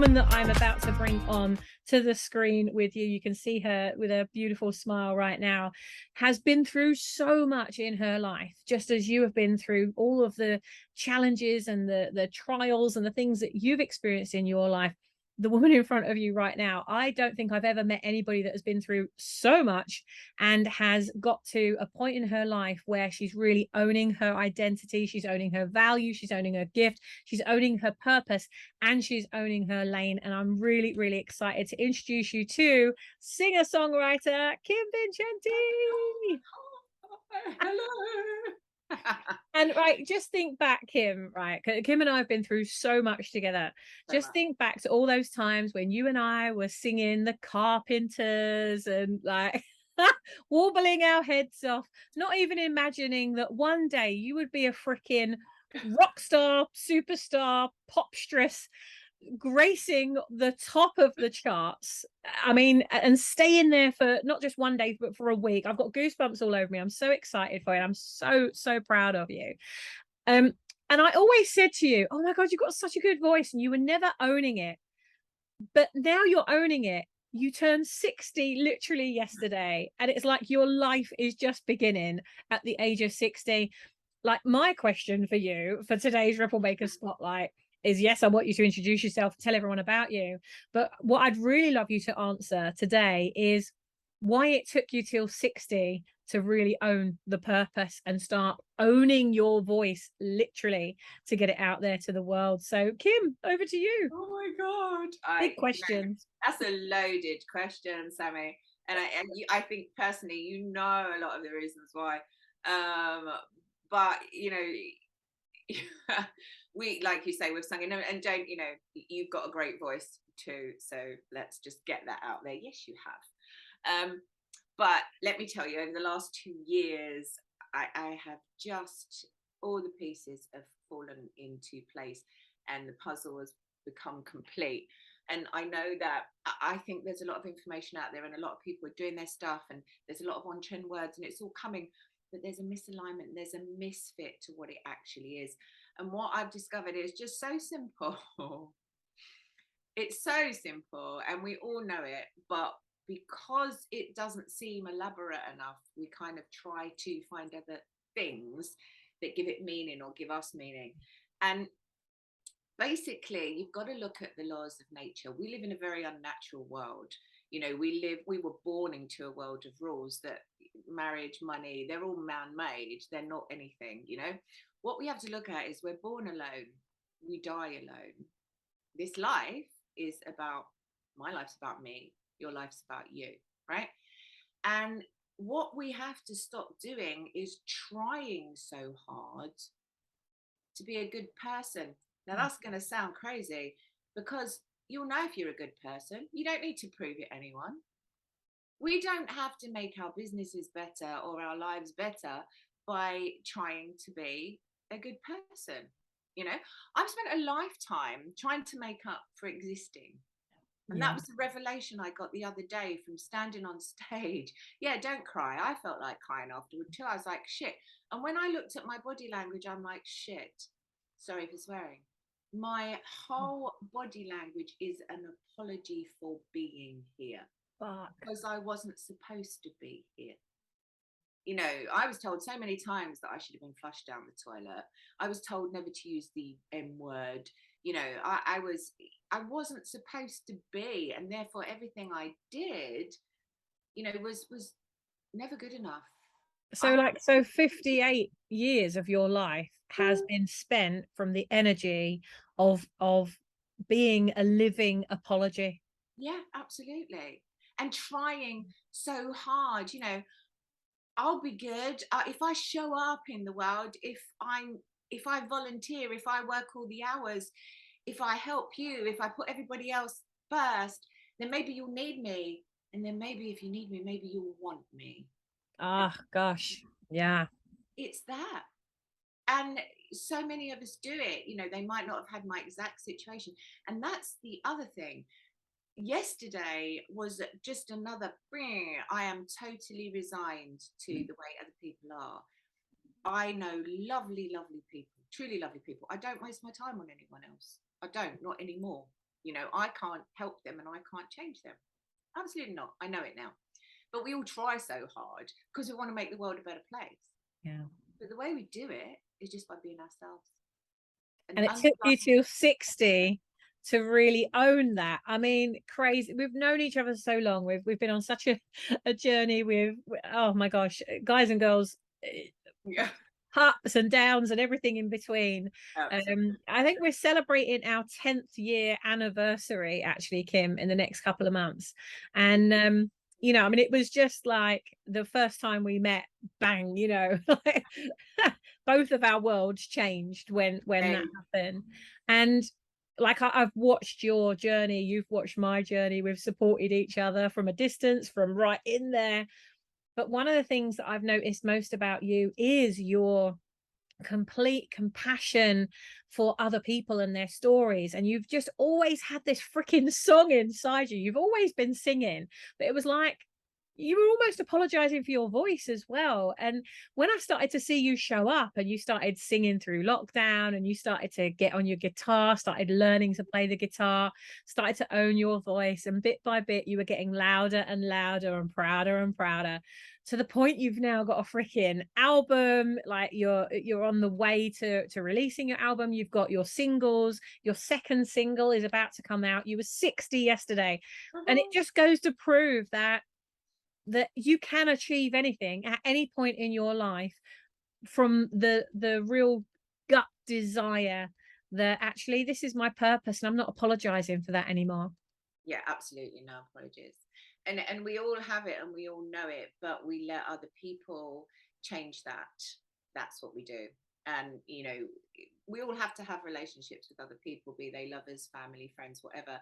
woman that I'm about to bring on to the screen with you can see her with a beautiful smile right now, has been through so much in her life, just as you have been through all of the challenges and the trials and the things that you've experienced in your life. The woman in front of you right now, I don't think I've ever met anybody that has been through so much and has got to a point in her life where she's really owning her identity, she's owning her value, she's owning her gift, she's owning her purpose, and she's owning her lane. And I'm really, really excited to introduce you to singer-songwriter Kym Vincenti. Hello. And right, just think back, Kym, right? Kym and I have been through so much together. Just think back to all those times when you and I were singing the Carpenters and like warbling our heads off, not even imagining that one day you would be a freaking rock star, superstar, popstress, gracing the top of the charts. I mean, and staying there for not just one day, but for a week. I've got goosebumps all over me. I'm so excited for you. I'm so proud of you. And I always said to you, oh my God, you've got such a good voice, and you were never owning it. But now you're owning it. You turned 60 literally yesterday, and it's like your life is just beginning at the age of 60. Like, my question for you for today's Ripple Maker Spotlight is, yes, I want you to introduce yourself, tell everyone about you. But what I'd really love you to answer today is why it took you till 60 to really own the purpose and start owning your voice, literally, to get it out there to the world. So, Kym, over to you. Oh my God. Big questions. That's a loaded question, Sammy. And I think personally, you know a lot of the reasons why. But we, like you say, we've sung and don't, you've got a great voice too. So let's just get that out there. Yes, you have. But let me tell you, over the last 2 years, I have just, all the pieces have fallen into place and the puzzle has become complete. And I know that I think there's a lot of information out there and a lot of people are doing their stuff and there's a lot of on-trend words and it's all coming, but there's a misalignment, there's a misfit to what it actually is. And what I've discovered is just so simple. It's so simple and we all know it, but because it doesn't seem elaborate enough, we kind of try to find other things that give it meaning or give us meaning. And basically, you've got to look at the laws of nature. We live in a very unnatural world. We were born into a world of rules that marriage, money, they're all man-made. They're not anything, What we have to look at is we're born alone. We die alone. This life is about, my life's about me. Your life's about you, right? And what we have to stop doing is trying so hard to be a good person. Now that's going to sound crazy because you'll know if you're a good person. You don't need to prove it to anyone. We don't have to make our businesses better or our lives better by trying to be a good person. I've spent a lifetime trying to make up for existing. And that was the revelation I got the other day from standing on stage. Yeah, don't cry. I felt like crying afterward too. I was like, shit. And when I looked at my body language, I'm like, shit. Sorry for swearing. My whole body language is an apology for being here. Because I wasn't supposed to be here. I was told so many times that I should have been flushed down the toilet. I was told never to use the M word. I wasn't supposed to be, and therefore everything I did, was never good enough. So 58 years of your life has been spent from the energy of being a living apology. Yeah, absolutely. And trying so hard, I'll be good if I show up in the world, if I volunteer, if I work all the hours, if I help you, if I put everybody else first, then maybe you'll need me. And then maybe if you need me, maybe you'll want me. Gosh. Yeah. It's that. And so many of us do it. They might not have had my exact situation. And that's the other thing. Yesterday was just another, I am totally resigned to the way other people are. I know lovely, lovely people, truly lovely people. I don't waste my time on anyone else. I don't, not anymore. You know, I can't help them and I can't change them. Absolutely not. I know it now. But we all try so hard because we want to make the world a better place. Yeah. But the way we do it is just by being ourselves. And it took you till 60 to really own that. I mean, crazy. We've known each other so long. We've been on such a journey with, oh my gosh, guys and girls, yeah, ups and downs and everything in between. I think we're celebrating our 10th year anniversary, actually, Kym, in the next couple of months. And you know, I mean, it was just like the first time we met, bang, you know, both of our worlds changed when that happened. And like I've watched your journey, you've watched my journey, we've supported each other from a distance, from right in there. But one of the things that I've noticed most about you is your complete compassion for other people and their stories. And you've just always had this freaking song inside you. You've always been singing, but it was like you were almost apologizing for your voice as well. And when I started to see you show up and you started singing through lockdown and you started to get on your guitar, started learning to play the guitar, started to own your voice, and bit by bit you were getting louder and louder and prouder, to the point you've now got a freaking album. Like you're on the way to releasing your album. You've got your singles. Your second single is about to come out. You were 60 yesterday. And it just goes to prove that you can achieve anything at any point in your life from the real gut desire that actually this is my purpose and I'm not apologizing for that anymore. Yeah, absolutely, no apologies. And we all have it and we all know it, but we let other people change that. That's what we do. And you know, we all have to have relationships with other people, be they lovers, family, friends, whatever.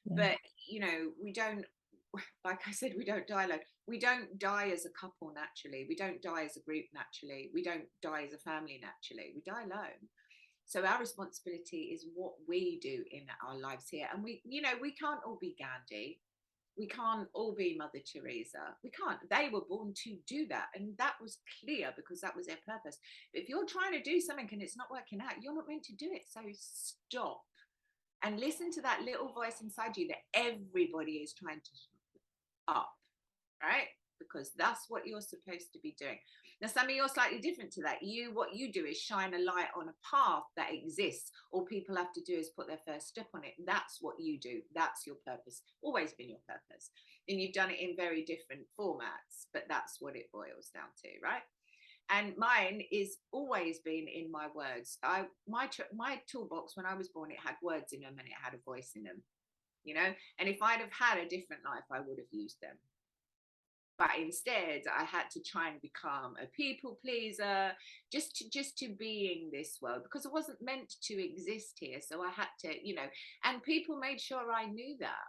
Yeah. But you know, we don't, like I said, we don't die alone. We don't die as a couple naturally. We don't die as a group naturally. We don't die as a family naturally. We die alone. So our responsibility is what we do in our lives here. And we, you know, we can't all be Gandhi. We can't all be Mother Teresa. We can't. They were born to do that. And that was clear because that was their purpose. But if you're trying to do something and it's not working out, you're not meant to do it. So stop and listen to that little voice inside you that everybody is trying to up, right? Because that's what you're supposed to be doing. Now, Sammy, you're slightly different to that. What you do is shine a light on a path that exists. All people have to do is put their first step on it. That's what you do. That's your purpose. Always been your purpose. And you've done it in very different formats, but that's what it boils down to, right? And mine is always been in my words. My toolbox when I was born, it had words in them and it had a voice in them, you know. And if I'd have had a different life, I would have used them. But instead I had to try and become a people pleaser just to be in this world because it wasn't meant to exist here. So I had to, you know, and people made sure I knew that,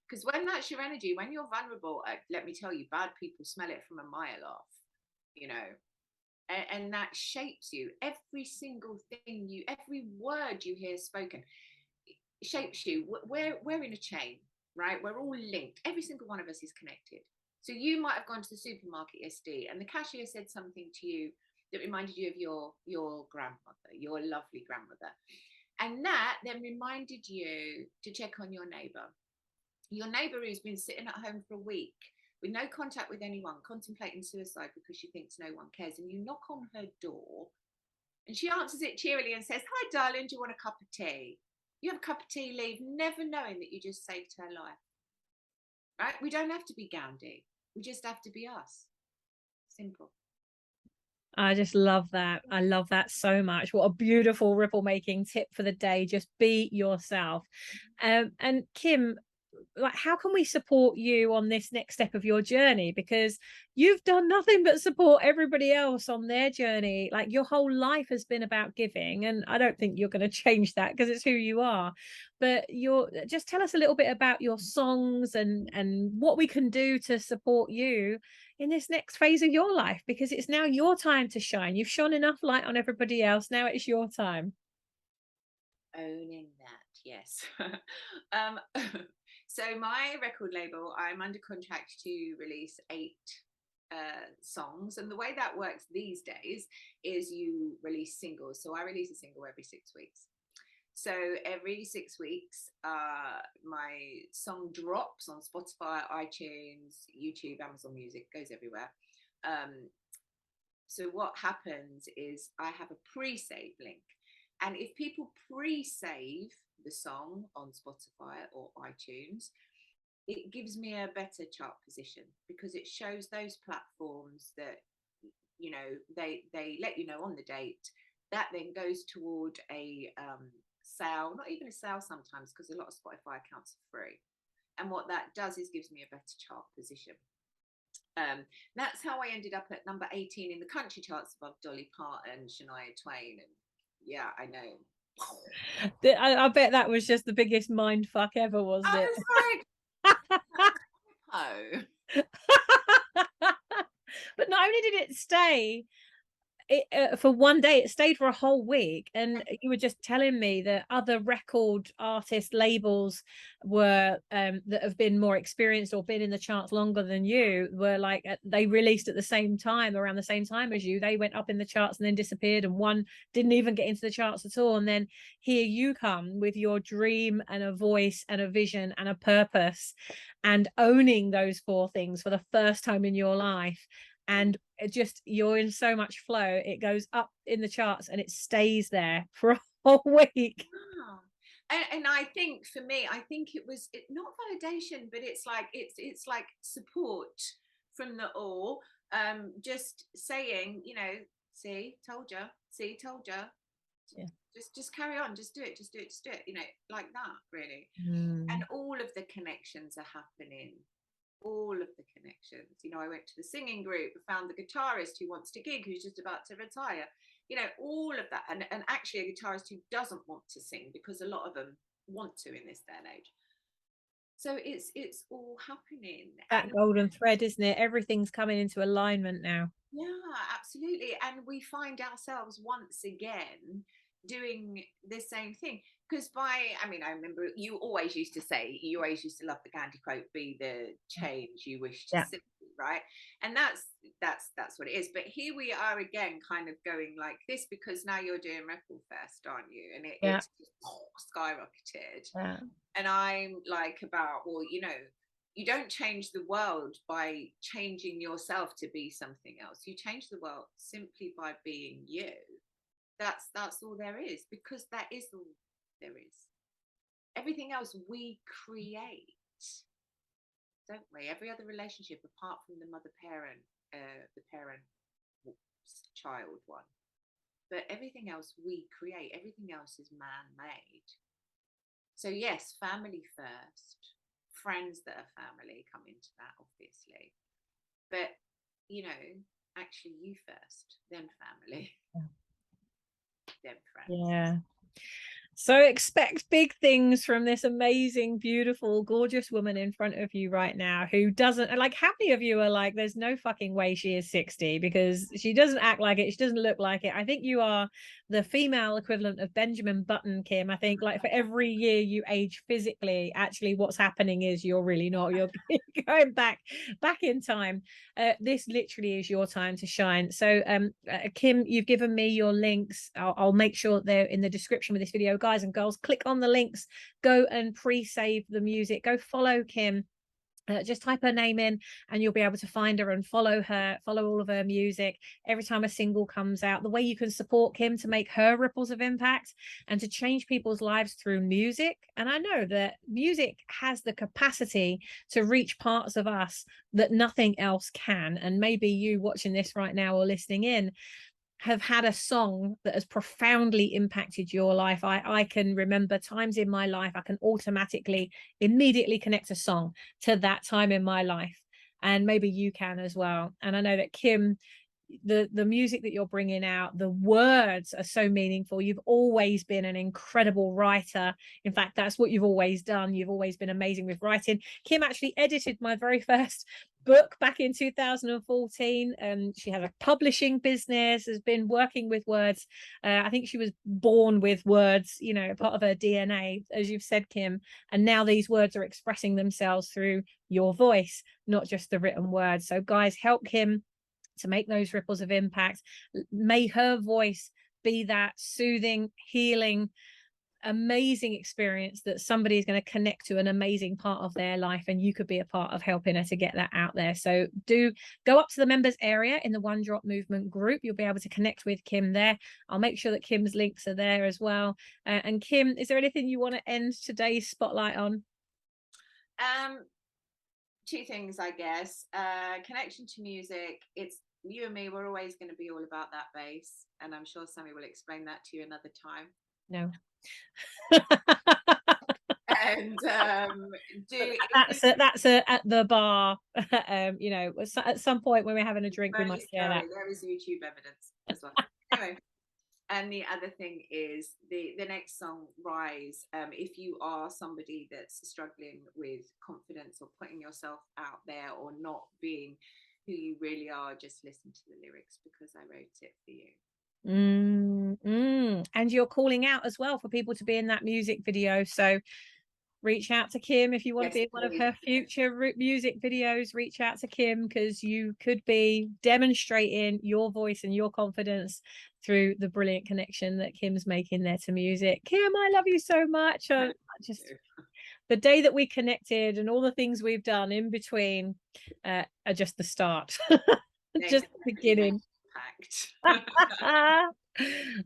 because when that's your energy, when you're vulnerable, let me tell you, bad people smell it from a mile off, you know. And that shapes you. Every single thing every word you hear spoken shapes you. We're in a chain, right? We're all linked. Every single one of us is connected. So you might have gone to the supermarket yesterday and the cashier said something to you that reminded you of your grandmother, your lovely grandmother. And that then reminded you to check on your neighbor who's been sitting at home for a week with no contact with anyone, contemplating suicide because she thinks no one cares. And you knock on her door and she answers it cheerily and says, "Hi, darling, do you want a cup of tea?" You have a cup of tea, leave, never knowing that you just saved her life. Right? We don't have to be Gandhi. We just have to be us. Simple. I just love that. I love that so much. What a beautiful ripple making tip for the day. Just be yourself. And Kym, like, how can we support you on this next step of your journey? Because you've done nothing but support everybody else on their journey. Like, your whole life has been about giving, and I don't think you're going to change that because it's who you are. But just tell us a little bit about your songs and what we can do to support you in this next phase of your life, because it's now your time to shine. You've shone enough light on everybody else. Now it's your time. Owning that, yes. um So my record label, I'm under contract to release 8 songs, and the way that works these days is you release singles. So I release a single every 6 weeks. So every 6 weeks, my song drops on Spotify, iTunes, YouTube, Amazon Music, goes everywhere. So what happens is I have a pre-save link. And if people pre-save the song on Spotify or iTunes, it gives me a better chart position, because it shows those platforms that, you know, they let you know on the date. That then goes toward a sale, not even a sale sometimes, because a lot of Spotify accounts are free. And what that does is gives me a better chart position. That's how I ended up at number 18 in the country charts, above Dolly Parton, Shania Twain, and yeah, I know. I bet that was just the biggest mind fuck ever, wasn't I it? was like, oh. But not only did it stay for one day, it stayed for a whole week. And you were just telling me that other record artist labels were that have been more experienced or been in the charts longer than you were like, they released at the same time, around the same time as you. They went up in the charts and then disappeared, and one didn't even get into the charts at all. And then here you come with your dream and a voice and a vision and a purpose, and owning those four things for the first time in your life. And it just, you're in so much flow, it goes up in the charts and it stays there for a whole week. Wow. And I think for me, I think it was not validation, but it's like support from the all. Just saying, you know, see, told you, see, told you. Yeah. Just carry on, just do it, just do it, just do it, you know, like that, really. Mm. And all of the connections are happening. All of the connections, you know, I went to the singing group, found the guitarist who wants to gig, who's just about to retire, you know, all of that. And actually a guitarist who doesn't want to sing, because a lot of them want to in this day and age. So it's all happening. That And golden thread, isn't it? Everything's coming into alignment now. yeah, absolutely. And we find ourselves once again doing the same thing. Because I remember you always used to say, you always used to love the Gandhi quote, be the change you wish to see, right? And that's what it is. But here we are again, kind of going like this, because now you're doing Record Fest, aren't you? And it's just skyrocketed. Yeah. And I'm like, about, well, you know, you don't change the world by changing yourself to be something else. You change the world simply by being you. That's all there is, because that is all there is. Everything else we create, don't we? Every other relationship apart from the mother parent, the parent child one, but everything else we create. Everything else is man-made. So yes, family first, friends that are family come into that, obviously, but you know, actually you first, then family, then friends. Yeah. So expect big things from this amazing, beautiful, gorgeous woman in front of you right now, who doesn't, like, how many of you are like, there's no fucking way she is 60, because she doesn't act like it, she doesn't look like it. I think you are the female equivalent of Benjamin Button, Kym. I think, like, for every year you age physically, actually what's happening is you're really not, you're going back in time. This literally is your time to shine. So Kym, you've given me your links. I'll make sure they're in the description with this video. Guys and girls, click on the links, go and pre-save the music, go follow Kym. Just type her name in and you'll be able to find her and follow her, follow all of her music. Every time a single comes out, the way you can support Kym to make her ripples of impact and to change people's lives through music. And I know that music has the capacity to reach parts of us that nothing else can. And maybe you watching this right now or listening in have had a song that has profoundly impacted your life. I can remember times in my life, I can automatically, immediately connect a song to that time in my life. And maybe you can as well. And I know that Kym, the music that you're bringing out, the words are so meaningful. You've always been an incredible writer. In fact, that's what you've always done. You've always been amazing with writing. Kym actually edited my very first book back in 2014, and she has a publishing business, has been working with words. I think she was born with words, you know, part of her DNA, as you've said, Kym. And now these words are expressing themselves through your voice, not just the written words. So guys, help Kym to make those ripples of impact. May her voice be that soothing, healing, amazing experience that somebody is going to connect to an amazing part of their life, and you could be a part of helping her to get that out there. So do go up to the members area in the One Drop Movement group. You'll be able to connect with Kym there. I'll make sure that Kym's links are there as well. And Kym, is there anything you want to end today's spotlight on? Two things, I guess. Connection to music. It's you and me, we're always going to be all about that bass, and I'm sure Sammy will explain that to you another time. No. And that's at the bar. You know, at some point when we're having a drink, we might share that. There is YouTube evidence as well. Anyway, and the other thing is the next song, Rise. If you are somebody that's struggling with confidence or putting yourself out there or not being who you really are, just listen to the lyrics, because I wrote it for you. And you're calling out as well for people to be in that music video, so reach out to Kym if you want to be in one of her future music videos. Reach out to Kym, because you could be demonstrating your voice and your confidence through the brilliant connection that Kym's making there to music. Kym, I love you so much. Just the day that we connected and all the things we've done in between are just the start. Just the beginning.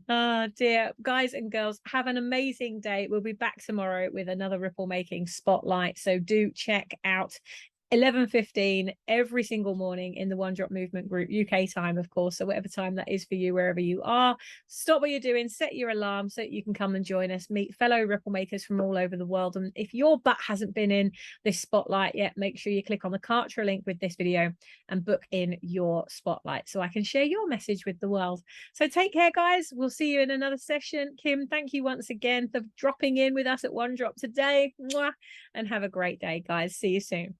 Oh dear. Guys and girls, have an amazing day. We'll be back tomorrow with another ripple making spotlight, so do check out 11:15 every single morning in the One Drop Movement group, UK time, of course, so whatever time that is for you, wherever you are. Stop what you're doing, set your alarm so that you can come and join us, meet fellow ripple makers from all over the world. And if your butt hasn't been in this spotlight yet, make sure you click on the Kartra link with this video and book in your spotlight so I can share your message with the world. So take care, guys. We'll see you in another session. Kym, thank you once again for dropping in with us at One Drop today. Mwah! And have a great day, guys. See you soon.